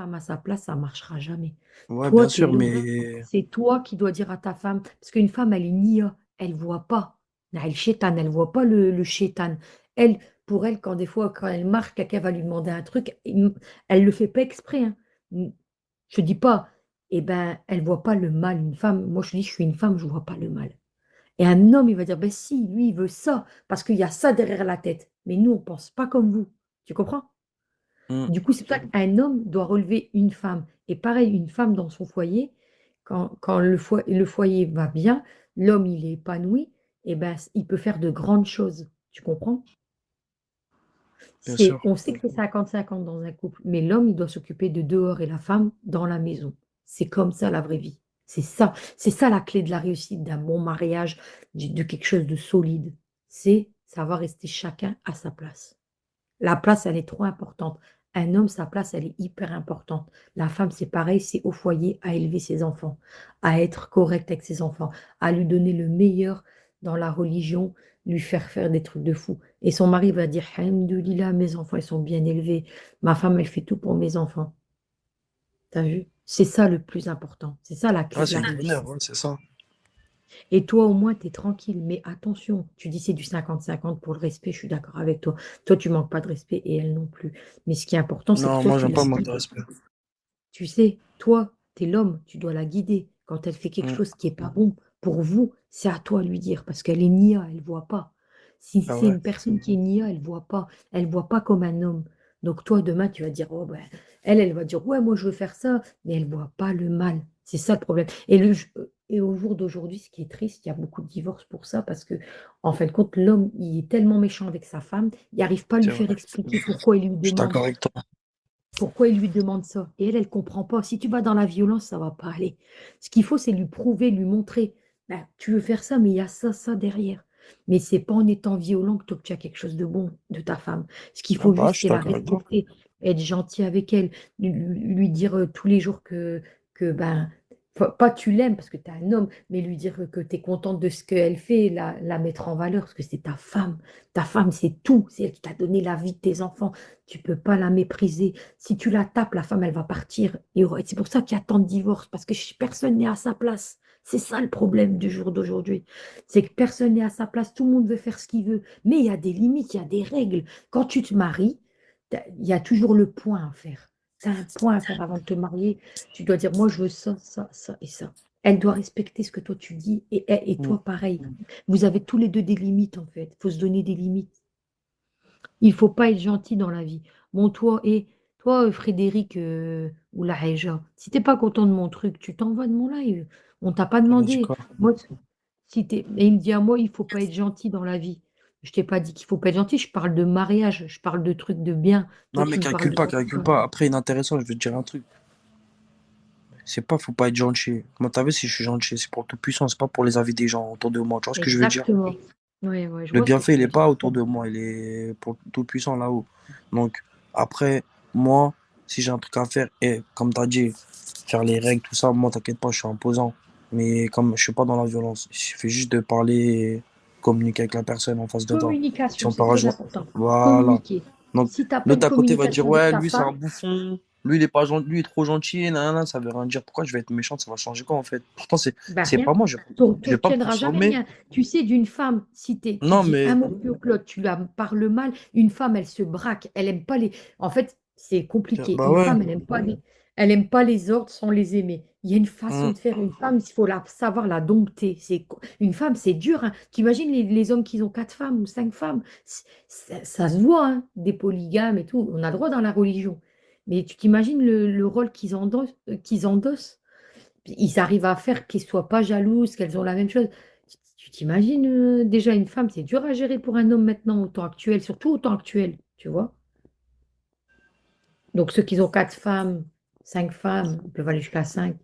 femme à sa place, ça marchera jamais. Ouais, Toi, bien tu es sûr, l'homme. mais C'est toi qui dois dire à ta femme, parce qu'une femme, elle est nia, elle voit pas. Elle chétane, elle voit pas le chétane. Elle, pour elle, quand des fois, quand elle marche, quelqu'un va lui demander un truc, elle le fait pas exprès, hein. Je dis pas, eh ben, elle voit pas le mal. Une femme, moi je dis, je suis une femme, je vois pas le mal. Et un homme, il va dire, ben si, lui, il veut ça, parce qu'il y a ça derrière la tête. Mais nous, on pense pas comme vous. Tu comprends? hmm, Du coup, c'est pour ça qu'un homme doit relever une femme. Et pareil, une femme dans son foyer, quand le foyer va bien, l'homme, il est épanoui, et ben, il peut faire de grandes choses. Tu comprends? bien sûr, On sait que c'est 50-50 dans un couple, mais l'homme, il doit s'occuper de dehors et la femme dans la maison. C'est comme ça la vraie vie. C'est ça la clé de la réussite d'un bon mariage, de quelque chose de solide. C'est savoir rester chacun à sa place. La place, elle est trop importante. Un homme, sa place, elle est hyper importante. La femme, c'est pareil, c'est au foyer à élever ses enfants, à être correct avec ses enfants, à lui donner le meilleur dans la religion, lui faire faire des trucs de fou. Et son mari va dire, Alhamdoulilah, mes enfants, ils sont bien élevés. Ma femme, elle fait tout pour mes enfants. T'as vu? C'est ça le plus important. C'est ça la clé ouais, de c'est la le bonheur, réussite. ouais, c'est ça. Et toi, au moins, tu es tranquille. Mais attention, tu dis c'est du 50-50 pour le respect, je suis d'accord avec toi. Toi, tu manques pas de respect et elle non plus. Mais ce qui est important, c'est que Non, toi, moi, tu j'aime la pas le manque de guides. respect. Tu sais, toi, tu es l'homme, tu dois la guider. Quand elle fait quelque Hmm, chose qui n'est pas bon pour vous, c'est à toi de lui dire parce qu'elle est nia, elle voit pas. Si bah c'est ouais, une personne qui est nia, elle voit pas. Elle voit pas comme un homme. Donc toi, demain, tu vas dire, oh ben, elle va dire, ouais, moi, je veux faire ça, mais elle voit pas le mal. C'est ça le problème. Et au jour d'aujourd'hui, ce qui est triste, il y a beaucoup de divorces pour ça parce que, en fin de compte, l'homme, il est tellement méchant avec sa femme, il n'arrive pas à lui c'est vrai. faire expliquer pourquoi il lui Je suis demande. d'accord avec toi. Pourquoi il lui demande ça? Et elle comprend pas. Si tu vas dans la violence, ça va pas aller. Ce qu'il faut, c'est lui prouver, lui montrer. Ben, tu veux faire ça, mais il y a ça, ça derrière. Mais c'est pas en étant violent que tu obtiens quelque chose de bon de ta femme. Ce qu'il Ah faut bah, juste, je suis c'est la d'accord avec toi. respecter, être gentil avec elle, lui dire tous les jours que ben, pas tu l'aimes parce que tu es un homme, mais lui dire que tu es contente de ce qu'elle fait, la mettre en valeur, parce que c'est ta femme. Ta femme, c'est tout. C'est elle qui t'a donné la vie de tes enfants. Tu peux pas la mépriser. Si tu la tapes, la femme, elle va partir. Et c'est pour ça qu'il y a tant de divorces, parce que personne n'est à sa place. C'est ça le problème du jour d'aujourd'hui. C'est que personne n'est à sa place, tout le monde veut faire ce qu'il veut. Mais il y a des limites, il y a des règles. Quand tu te maries, il y a toujours le point à faire. Tu as un point à faire avant de te marier. Tu dois dire, moi, je veux ça, ça, ça et ça. Elle doit respecter ce que toi tu dis et Hmm. toi pareil. Vous avez tous les deux des limites en fait. Il faut se donner des limites. Il faut pas être gentil dans la vie. Bon, toi, Frédéric ou la Réja, si t'es pas content de mon truc, tu t'en vas de mon live. On t'a pas Elle a dit demandé. quoi? Moi, si t'es... Et il me dit à moi, il faut pas être gentil dans la vie. Je t'ai pas dit qu'il faut pas être gentil. Je parle de mariage, je parle de trucs de bien. Toi, Non, mais tu me parles calcule de pas, gentil calcule dans la pas. vie. Après, inintéressant, je vais te dire un truc. C'est pas, faut pas être gentil. Moi, t'as vu, si je suis gentil, c'est pour le tout puissant, c'est pas pour les avis des gens autour de moi. Tu vois ce que je veux dire? Exactement. Oui, ouais, je Le vois ce que bienfait, tu il veux est dire. pas autour de moi, il est pour le tout puissant là-haut. Donc, après, moi, si j'ai un truc à faire, et comme t'as dit, faire les règles, tout ça, moi, t'inquiète pas, je suis imposant. Mais comme je suis pas dans la violence, il suffit juste de parler et communiquer avec la personne en face de toi. Si Communication, on peut c'est très rejoindre. important. Voilà. Communiquer. Donc, Si tu n'as pas une l'autre à côté va dire, communication avec ouais, ta lui, c'est femme, un bouffon. Lui, il est pas gentil, lui, il est trop gentil, nanana, ça veut rien dire. Pourquoi je vais être méchante, ça va changer quoi, en fait? Pourtant, bah c'est rien. pas moi, Tu je vais pas me n'obtiendras jamais transformer. rien. Tu sais, d'une femme, si tu Non, dis un mais, mot plus haut que l'autre, tu la parles mal, une femme, elle se braque. Elle aime pas les. En fait, c'est compliqué. bah Une ouais. femme, elle aime pas les ordres sans les aimer. Il y a une façon Hum, de faire. Une femme, il faut savoir la dompter. Une femme, c'est dur, hein. Tu imagines les hommes qui ont 4 femmes ou 5 femmes. Ça se voit, hein, des polygames et tout. On a le droit dans la religion. Mais tu t'imagines le rôle qu'ils endossent. Ils arrivent à faire qu'elles ne soient pas jalouses, qu'elles ont la même chose. Tu t'imagines, déjà une femme, c'est dur à gérer pour un homme maintenant, au temps actuel, surtout au temps actuel, tu vois. Donc ceux qui ont 4 femmes, 5 femmes, ils peuvent aller jusqu'à 5,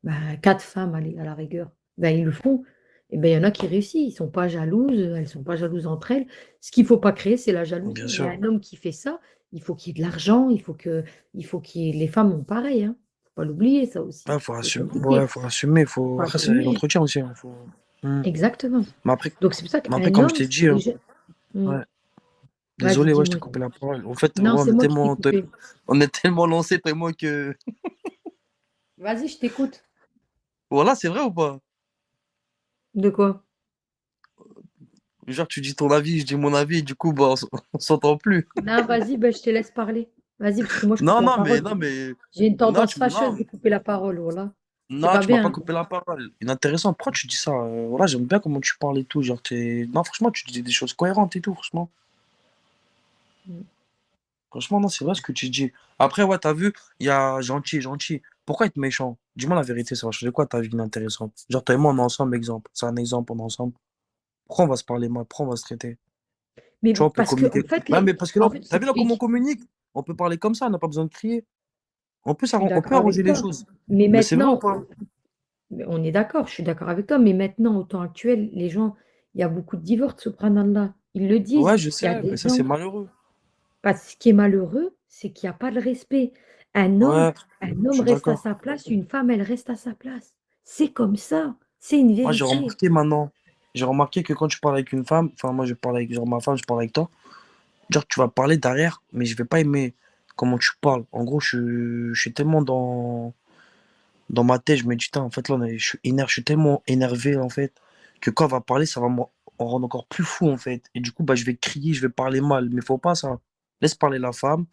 ben, 4 femmes allez, à la rigueur, ben, ils le font. Et ben, il y en a qui réussissent, ils ne sont pas jalouses, elles ne sont pas jalouses entre elles. Ce qu'il ne faut pas créer, c'est la bien jalousie. Mais sûr. un homme qui fait ça, il faut qu'il y ait de l'argent, les femmes ont pareil, hein. Faut pas l'oublier, ça aussi. Ouais, faut C'est assumer. Ouais, compliqué. faut assumer. Faut... Faut Après, c'est assumer. l'entretien aussi, hein. Hum. Exactement. Mais après, Donc c'est pour ça mais après, qu'un comme je homme, t'ai dit, hein, déjà. Hmm. ouais. Vas-y, Désolé, ouais, je t'ai dis-moi. coupé la parole. En fait, ouais, Non, c'est moi qui t'ai coupé. on est tellement lancés, toi et moi, que. Vas-y, je t'écoute. Voilà, c'est vrai ou pas? De quoi? Genre, tu dis ton avis, je dis mon avis, du coup, bah, on s'entend plus. Non, vas-y, ben, je te laisse parler. Vas-y, parce que moi, je coupe Non, la non, mais, parole. non, mais. J'ai une Non, tendance fâcheuse non, de couper la parole, voilà. C'est non, pas tu m'as bien, pas hein. coupé la parole. Inintéressant. Pourquoi tu dis ça? Voilà, j'aime bien comment tu parles et tout. Genre, non, franchement, tu dis des choses cohérentes et tout, franchement. Mm. Franchement, non, c'est vrai ce que tu dis. Après, ouais, t'as vu, il y a gentil, gentil. Pourquoi être méchant? Dis-moi la vérité, ça va changer quoi ta vie inintéressante? Genre, toi et moi, on est ensemble, exemple. C'est un exemple, on est ensemble. Pourquoi on va se parler mal? Pourquoi on va se traiter? Mais Tu vois, on peut parce que, en communiquer. fait, Ouais, mais parce que là, en fait, je t'as vu là comment on t'explique. communique? On peut parler comme ça, on n'a pas besoin de crier. Je suis On peut d'accord avec arranger les toi. choses. Mais Mais c'est vrai ou maintenant, pas? mais on est d'accord, je suis d'accord avec toi, mais maintenant, au temps actuel, les gens, il y a beaucoup de divorces, subhanallah. Ils le disent. Ouais, je Il y a sais, des mais ça, c'est gens. malheureux. Parce que ce qui est malheureux, c'est qu'il n'y a pas de respect. Un homme, Ouais, un je homme suis reste à d'accord. sa place, une femme, elle reste à sa place. C'est comme ça. C'est une Moi, j'ai vérité. remarqué maintenant, j'ai remarqué que quand tu parles avec une femme, enfin, moi, je parle avec genre, ma femme, je parle avec toi, genre, tu vas parler derrière, mais je vais pas aimer comment tu parles. En gros, je suis tellement dans ma tête, je me dis, putain, en fait, là, je suis tellement énervé, en fait, que quand elle va parler, ça va me rendre encore plus fou, en fait. Et du coup, bah, je vais crier, je vais parler mal, mais faut pas ça. Laisse parler la femme,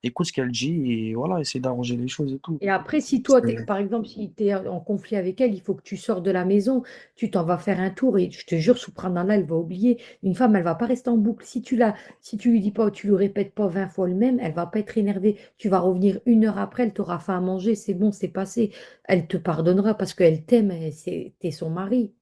écoute ce qu'elle dit, et voilà, essaie d'arranger les choses et tout. Et après, si toi, par exemple, si tu es en conflit avec elle, il faut que tu sors de la maison, tu t'en vas faire un tour et je te jure, Subhanallah, elle va oublier. Une femme, elle va pas rester en boucle. Si tu lui dis pas, tu lui répètes pas 20 fois le même, elle va pas être énervée. Tu vas revenir 1 heure après, elle t'aura fait à manger, c'est bon, c'est passé. Elle te pardonnera parce qu'elle t'aime, t'es son mari.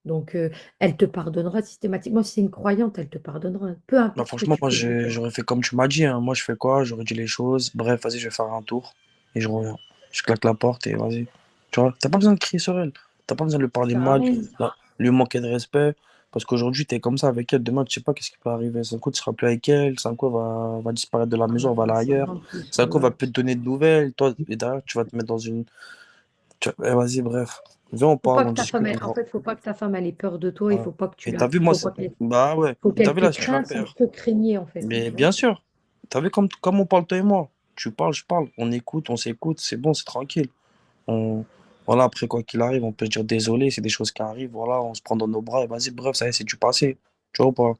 Donc, elle te pardonnera systématiquement. Si c'est une croyante, elle te pardonnera. Peu Bah, importe ce que franchement, tu moi, fais pour elle. j'aurais fait comme tu m'as dit, hein. Moi, je fais quoi? J'aurais dit les choses. Bref, vas-y, je vais faire un tour. Et je reviens. Je claque la porte et vas-y. Tu vois, t'as pas besoin de crier sur elle. T'as pas besoin de lui Ça parler sert à mal, rien. là, lui manquer de respect. Parce qu'aujourd'hui, t'es comme ça avec elle. Demain, tu sais pas qu'est-ce qui peut arriver. C'est un coup, tu seras plus avec elle. C'est un coup, va disparaître de la maison, elle va aller ailleurs. En plus, C'est un coup, elle va voilà. plus te donner de nouvelles. Toi, et derrière, tu vas te mettre dans une. Vas-y, bref. Viens, on Faut parle, pas on que ta femme, discute. en fait, faut pas que ta femme elle ait peur de toi. Il Voilà. faut pas que tu Et la, t'as vu, moi, faut pas qu'elle, bah ouais. faut Et t'as qu'elle vu te là, ce que tu vas crainte sans faire. te craigner en fait, Mais tu vois. bien sûr, t'as vu comme on parle toi et moi. Tu parles, je parle, on écoute, on s'écoute, c'est bon, c'est tranquille. On... Voilà, après quoi qu'il arrive, on peut se dire désolé, c'est des choses qui arrivent, voilà, on se prend dans nos bras et vas-y, bref, ça y est, c'est du passé. Tu vois ou pas?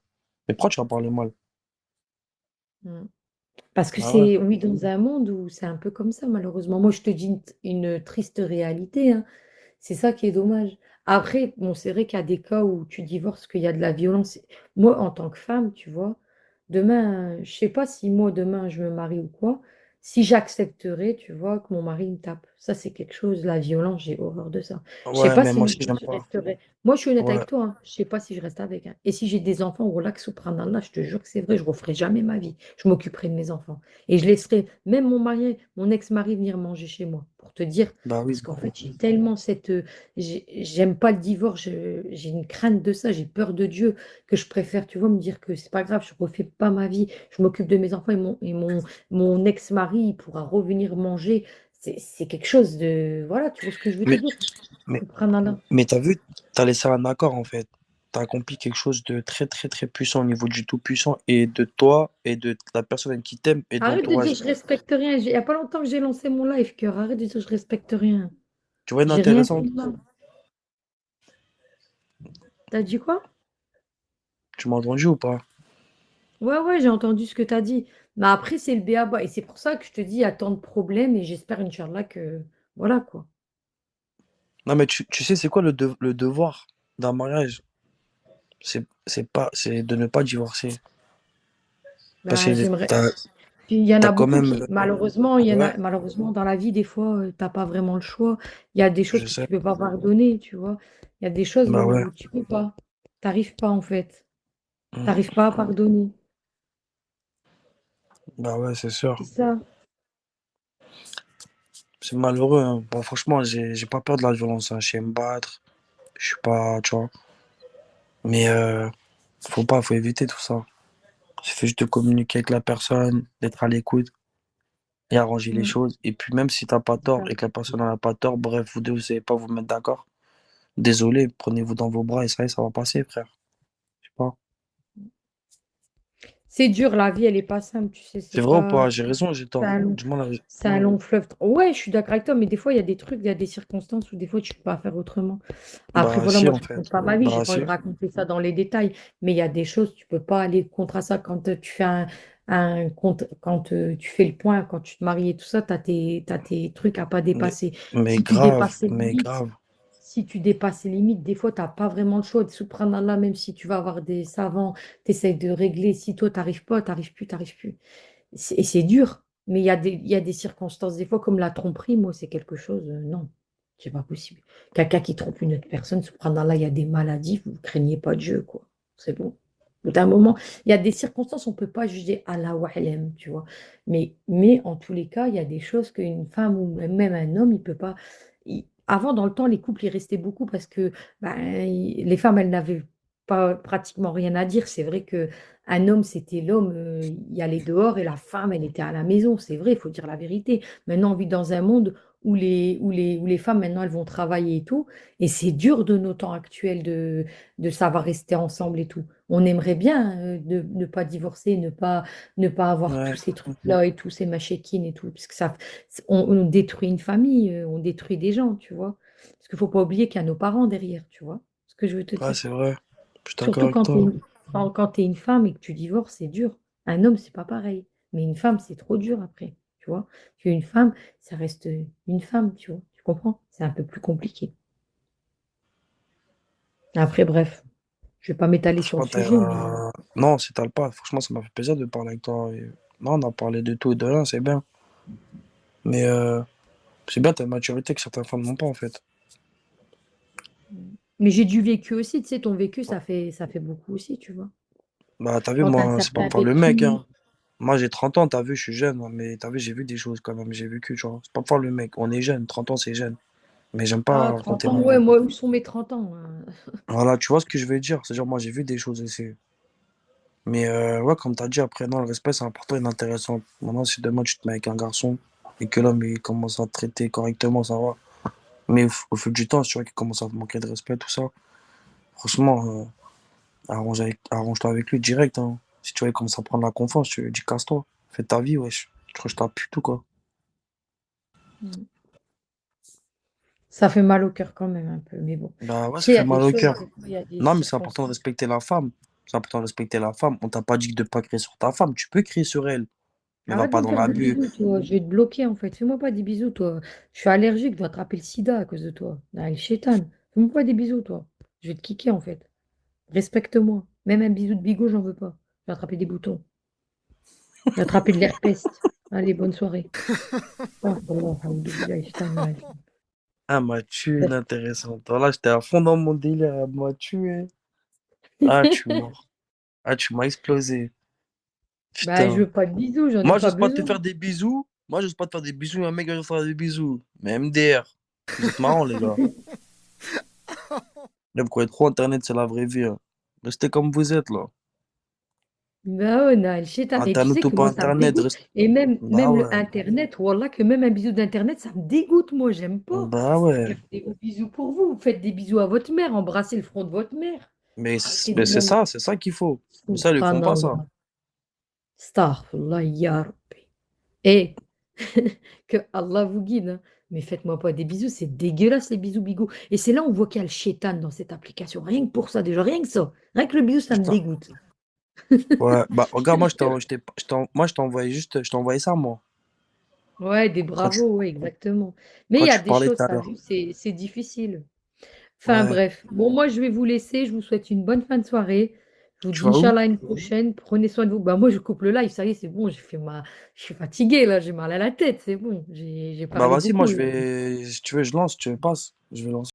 Mais pourquoi tu vas parler mal? Mm. Parce que Ah ouais. on vit dans un monde où c'est un peu comme ça, malheureusement. Moi, je te dis une triste réalité, hein. C'est ça qui est dommage. Après, bon, c'est vrai qu'il y a des cas où tu divorces, qu'il y a de la violence. Moi, en tant que femme, tu vois, demain, je sais pas si moi, demain, je me marie ou quoi, si j'accepterais, tu vois, que mon mari me tape. Ça, c'est quelque chose, la violence, j'ai horreur de ça. Je sais Ouais, pas mais si moi moi, aussi, j'aime je pas. resterais. Moi, je suis honnête Ouais, avec toi, hein. Je sais pas si je reste avec, hein. Et si j'ai des enfants, oh là, que subhanallah, je te jure que c'est vrai, je referai jamais ma vie. Je m'occuperai de mes enfants. Et je laisserai même mon mari, mon ex-mari venir manger chez moi, pour te dire, bah oui. parce qu'en fait, j'ai tellement j'aime pas le divorce, j'ai une crainte de ça, j'ai peur de Dieu, que je préfère, tu vois, me dire que c'est pas grave, je refais pas ma vie, je m'occupe de mes enfants mon ex-mari, il pourra revenir manger. C'est quelque chose de... Voilà, tu vois ce que je veux te Mais, dire? mais, Subhanallah. mais t'as vu, t'as laissé un accord en fait. T'as accompli quelque chose de très très très puissant au niveau du tout puissant et de toi et de la personne qui t'aime et de Arrête de dire l'entourage. je respecte rien. Il y a pas longtemps que j'ai lancé mon live, cœur. Arrête de dire je respecte rien. Tu vois, une J'ai rien intéressante. fait de mal. T'as dit quoi? Tu m'as entendu ou pas? Ouais, ouais, j'ai entendu ce que tu as dit. Mais après, c'est le béaba. Et c'est pour ça que je te dis, il y a tant de problèmes. Et j'espère, Inch'Allah, que... Voilà, quoi. Non, mais tu sais, c'est quoi le devoir d'un mariage? C'est de ne pas divorcer. Parce Ben, que j'aimerais... Puis, il y en t'as a quand beaucoup même. qui, malheureusement, Ouais, malheureusement, dans la vie, des fois, t'as pas vraiment le choix. Il y a des choses je que sais. tu peux pas pardonner, tu vois. Il y a des choses Bah ouais. où tu peux pas. T'arrives pas, en fait. Mm. T'arrives pas à pardonner. Bah ouais, c'est sûr. C'est ça. C'est malheureux, hein. Bon, franchement, j'ai pas peur de la violence, hein. Je sais me battre. Je suis pas. Tu vois. Mais faut éviter tout ça. Il suffit juste de communiquer avec la personne, d'être à l'écoute et arranger les Mm. choses. Et puis, même si t'as pas C'est tort ça. et que la personne n'a pas tort, bref, vous deux, vous savez pas vous mettre d'accord. Désolé, prenez-vous dans vos bras et ça y est, ça va passer, frère. Je sais pas. C'est dur, la vie, elle est pas simple, tu sais, C'est c'est vrai ou pas. pas? J'ai raison, j'ai C'est tort. un long, Dis-moi la... c'est un long fleuve. Ouais, je suis d'accord avec toi, mais des fois, il y a des trucs, il y a des circonstances où des fois, tu peux pas faire autrement. Après, Bah voilà, si, moi, en je fait. raconte pas ma vie, j'ai Bah pas envie si. de raconter ça dans les détails, mais il y a des choses, tu peux pas aller contre ça quand tu fais un compte, quand tu fais le point, quand tu te maries et tout ça, t'as tes trucs à pas Mais, dépasser. mais Si tu grave, dépasses les mais limites, grave. si tu dépasses les limites, des fois, t'as pas vraiment le choix de subhanallah, même si tu vas avoir des savants, tu essaies de régler. Si toi, t'arrives pas, t'arrives plus, t'arrives plus. Et c'est dur, mais il y a des circonstances, des fois, comme la tromperie, moi, c'est quelque chose, non, c'est pas possible. Quelqu'un qui trompe une autre personne, subhanallah, il y a des maladies, vous ne craignez pas Dieu, quoi. C'est bon. Au bout d'un moment, il y a des circonstances, on ne peut pas juger Allah wa alam, tu vois. Mais en tous les cas, il y a des choses qu'une femme ou même un homme, il peut pas. Avant, dans le temps, les couples, ils restaient beaucoup parce que ben, les femmes, elles n'avaient pas pratiquement rien à dire. C'est vrai que un homme, c'était l'homme, il allait dehors et la femme, elle était à la maison. C'est vrai, il faut dire la vérité. Maintenant, on vit dans un monde où les femmes, maintenant, elles vont travailler et tout. Et c'est dur de nos temps actuels de savoir rester ensemble et tout. On aimerait bien de ne pas divorcer, ne pas avoir tous Ouais. ces trucs-là et tous ces machékines et tout. Parce que ça, on détruit une famille, on détruit des gens, tu vois. Parce qu'il ne faut pas oublier qu'il y a nos parents derrière, tu vois. Ce que je veux te Ouais, dire. c'est vrai. Je suis d'accord Surtout avec toi. quand t'es une femme et que tu divorces, c'est dur. Un homme, c'est pas pareil. Mais une femme, c'est trop dur après. Tu vois? Puis une femme, ça reste une femme, tu vois. Tu comprends? C'est un peu plus compliqué. Après, bref, je vais pas m'étaler sur le Franchement, sujet, mais non, si t'as le pas. Franchement, ça m'a fait plaisir de parler avec toi. Non, on a parlé de tout et de rien, c'est bien. Mais c'est bien, t'as une maturité que certaines femmes n'ont pas, en fait. mais j'ai du vécu aussi. Tu sais, ton vécu, ça fait beaucoup aussi, tu vois. Bah, t'as vu, Quand t'as un moi, c'est pas certain pour faire le mec, vécu. hein. Moi, j'ai 30 ans, t'as vu, je suis jeune, hein, mais t'as vu, j'ai vu des choses quand même, j'ai vécu, tu vois. C'est pas pour faire le mec. On est jeune, 30 ans, c'est jeune. Mais j'aime Ah, pas 30 raconter ans, ma ouais, vie. moi, où sont mes 30 ans, hein. Voilà, tu vois ce que je veux dire. C'est-à-dire, moi, j'ai vu des choses aussi. Mais ouais, comme tu as dit, après, non, le respect, c'est important et intéressant. Maintenant, si demain tu te mets avec un garçon et que l'homme il commence à te traiter correctement, ça va. Mais au fil du temps, si tu vois qu'il commence à te manquer de respect, tout ça, franchement, arrange-toi avec lui direct, hein. Si tu vois, il commence à prendre la confiance, tu lui dis casse-toi, fais ta vie, wesh. Tu crois que je t'appuie tout, quoi. Mm. Ça fait mal au cœur quand même un peu, mais bon. Bah ouais, Tu ça sais, il y fait a des mal au choses, cœur. des fois, il y a des Non, mais c'est important de circonstances. respecter la femme. C'est important de respecter la femme. On t'a pas dit de pas crier sur ta femme. Tu peux crier sur elle, mais va Arrête de pas me dans faire des l'abus. bisous, toi. Je vais te bloquer, en fait. Fais-moi pas des bisous, toi. Je suis allergique, je dois attraper le sida à cause de toi. Ah, le chétan. Fais-moi pas des bisous, toi. Je vais te kicker, en fait. Respecte-moi. Même un bisou de bigot, j'en veux pas. Je vais attraper des boutons. Je vais attraper de l'herpès. Allez, bonne soirée. Ah, Allah, alhamdoulilah, shaitan, rajim. Ah, m'a tué, l'intéressant. Là, j'étais à fond dans mon délire. Elle m'a tué. Ah, tu m'as explosé. Bah, je Putain. veux pas de bisous, j'en ai Moi, pas j'ose pas te besoin. faire des bisous. Moi, j'ose pas te faire des bisous. Un mec, j'ose faire des bisous. Mais MDR. Vous êtes marrants, les gars. Là, vous croyez trop Internet, c'est la vraie vie, hein. Restez comme vous êtes, là. Bah ouais, non, le shaitan. Et tu Internet sais ou que pas moi, ça me Internet, dégoûte. reste... Et Bah même le ouais. Internet, wallah, que même un bisou d'Internet, ça me dégoûte, moi, j'aime pas. Bah ouais. Faire des gros bisous pour vous. Vous faites des bisous à votre mère, embrassez le front de votre mère. Arrêtez Mais de même. c'est ça qu'il faut. Mais ça, ils le font pas, ça. Subhanallah. Astaghfirullah, ya Rabbi. Et que Allah vous guide, hein. Mais faites-moi pas des bisous, c'est dégueulasse les bisous bigots. Et c'est là où on voit qu'il y a le shaitan dans cette application. Rien que pour ça, déjà, rien que ça. Rien que le bisou, ça me Putain. dégoûte. Ouais, bah regarde, moi, je t'ai envoyé juste, je t'ai envoyé ça, moi. Ouais, des Quand tu, bravos, ouais, exactement. Mais il quand y a tu des parlais tout choses, à t'as l'heure. vu, c'est difficile. Enfin Ouais. bref. Bon, moi, je vais vous laisser. Je vous souhaite une bonne fin de soirée. Je vous Tu dis vas où? Inch'Allah à une prochaine. Prenez soin de vous. Bah, moi, je coupe le live. Ça y est, c'est bon. Je suis fatiguée, là. J'ai mal à la tête. C'est bon. J'ai Bah parlé vas-y, moi beaucoup, je là. vais, si tu veux, je lance, si tu veux, passe. Je vais lancer.